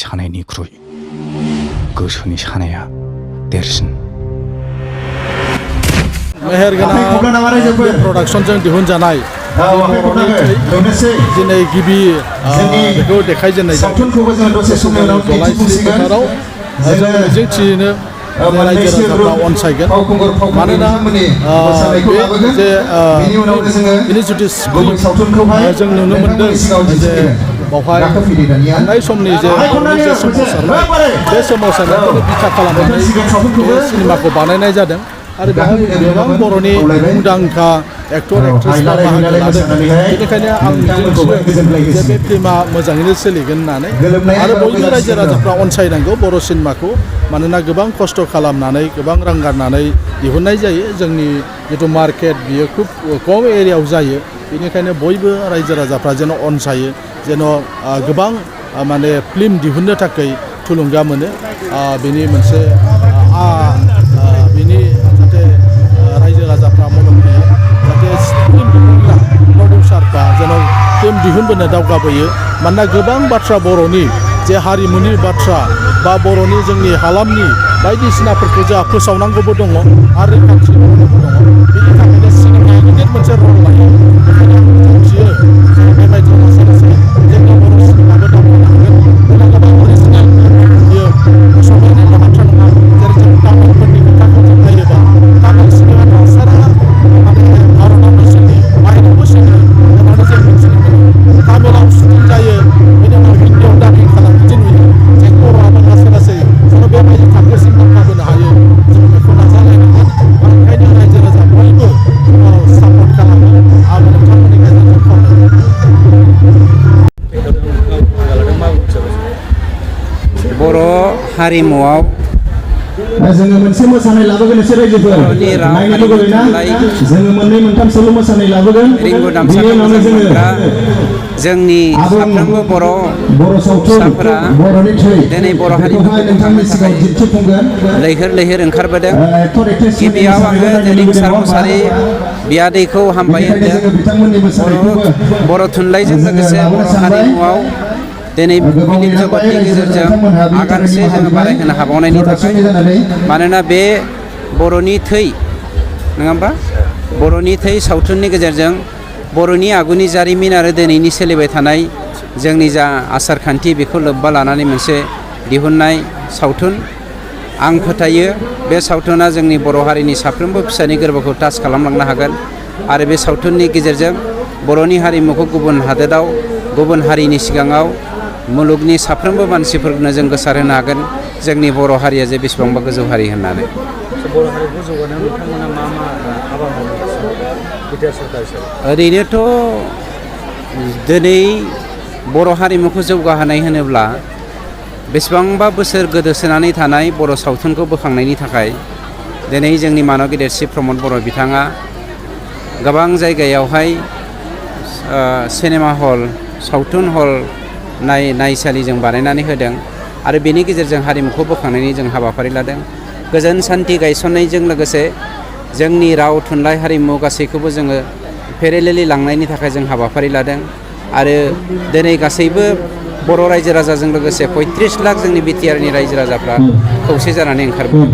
사내니ख्रुइ गोसोनि सानाया देरसिन। मेहेरगोनां प्रडाक्शनजों दिहुनजानाय दिनै गिबि बेखौ देखायजेननाय जलायस्रि फोथाराव जों मिजिंथिनो रायजो राजाफ्रा अनसायगोन। मानोना बे जे इनिसिएटिभ जों नुनो मोनदों जे बावहाय थांनाय समनि जे सोमावसारनाय बे सोमावसारनायखौनो बिथा खालामनानै बे सिनेमाखौ बानायनाय जादों आरो बेहाय गोबां बर'नि मुंदांखा एक्टर एक्ट्रेसफ्रा बाहागो लादों। बेनिखायनो आं मिजिंथियो जे बे फिल्मा मोजाङैनो सोलिगोन होननानै आरो बयबो रायजो राजाफ्रा अनसायनांगौ बर' सिनेमाखौ। मानोना गोबां खस्थ' खालामनानै गोबां रां गारनानै दिहुननाय जायो। जोंनि जिथु मार्केट बियो खुब खम एरियायाव जायो। बेनिखायनो बयबो रायजो राजाफ्रा जेन अनसायो, जेन गोबां माने फिल्म दिहुननो थाखाय थुलुंगा मोनो। बेनि मोनसे बेनि जाहाथे रायजो राजाफ्रा मदद होयो, जाहाथे फिल्म दिहुनग्रा प्रडिउसारफ्रा जेन फिल्म दिहुनबोनो दावगाबोयो। मानोना गोबां बाथ्रा बर'नि जे हारिमुनि बाथ्रा बा बर'नि जोंनि हालामनि बायदिसिनाफोरखौ जोंहा फोसावनांगौबो दङ आरो रैखाथि होनांगौबो दङ। बेनि थाखायनो सिनेमाया गिदिर मोनसे रल लायो। बेखायनो आं मिजिंथियो बेबायदिनो लासै लासै जोंनि बर' सिनेमाबो दावगानो हागोन। गोबां गोबां अरिजिनेल बियो समायनायल' बाथ्रा नङा। जेरै जों तामिलफोरनि खोथाखौ जों नायोबा तामिल सिनेमाफ्रा सारा माने भारतावनो सोलियो, बाहेरायावबो सोलियो होननानै जों मिथिनो मोनो। तामिलाव शुटिं जायो, बेनि उनाव हिन्दीआव डाबिं खालामो। बिदि नुयो जे बर'आबो लासै लासै जेन बेबायदि थाखोसिम दावगाबोनो हायो, जों बेखौ नाजालायनांगोन। आरो ओंखायनो रायजो राजा बयबो सापर्ट खालामो। आं नोंथांमोननि गेजेरजों खावलायो। बर' हारिमुआव जोङो मोनसे मोसानाय लाबोगोन एसे रायजोफोर नायनो लुबैयोना? जोङो मोननै मोनथामसोल' मोसानाय लाबोगोन। रिंगु दामसाखौ मोजां मोनग्रा जोंनि साफ्रोमबो बर' फिसाफोरा दिनै बर' हारिमुखौ फोथांनो थाखाय लैहोर लैहोर ओंखारबोदों। गिबियाव आङो रिंसार मुसाहारि बियादैखौ हामबाय होनदों। बर' थुनलाइजों लोगोसे बर' हारिमुआव दिनै फिल्म जगतनि गेजेरजों आगानसे जोङो बारायहोनो हाबावनायनि थाखाय। मानोना बे बर'नि थै नङा होमबा, बर'नि थै सावथुननि गेजेरजों बर'नि आगुनि जारिमिन आरो दिनैनि सोलिबाय थानाय जोंनि जा आसार खान्थि बेखौ लोब्बा लानानै मोनसे दिहुननाय सावथुन। आं फोथायो बे सावथुना जोंनि बर' हारिनि साफ्रोमबो फिसानि गोरबोखौ टाच खालामलांनो हागोन आरो बे सावथुननि गेजेरजों बर'नि हारिमुखौ गुबुन हादोराव गुबुन हारिनि सिगाङाव मुलुगनि साफ्रोमबो मानसिफोरनो जों गोसारहोनो हागोन जोंनि बर' हारिया जे बेसेबांबा गोजौ हारि होननानै। बर' हारिखौ जौगानायाव नोंथांमोना मा मा हाबा मावो बिटिआर सरकार हिसाबै? ओरैनोथ' दिनै बर' हारिमुखौ जौगाहोनाय होनोब्ला बेसेबांबा बोसोर गोदोसोनानै थानाय बर' सावथुनखौ बोखांनायनि थाखाय दिनै जोंनि मानव गेदेर सि प्रमद बर' बिथाङा गोबां जायगायावहाय सिनेमा हल, सावथुन हल, नायसालि जों बानायनानै होदों आरो बेनि गेजेरजों हारिमुखौ बोखांनायनि जों हाबाफारि लादों। गोजोन सान्थि गायसननायजों लोगोसे जोंनि राव थुनलाइ हारिमु गासैखौबो जोङो पेरेलेलि लांनायनि थाखाय जों हाबाफारि लादों आरो दिनै गासैबो बर' रायजो राजाजों लोगोसे 35 लाख जोंनि बिटिआरनि रायजो राजाफ्रा खौसे जानानै ओंखारबोदों।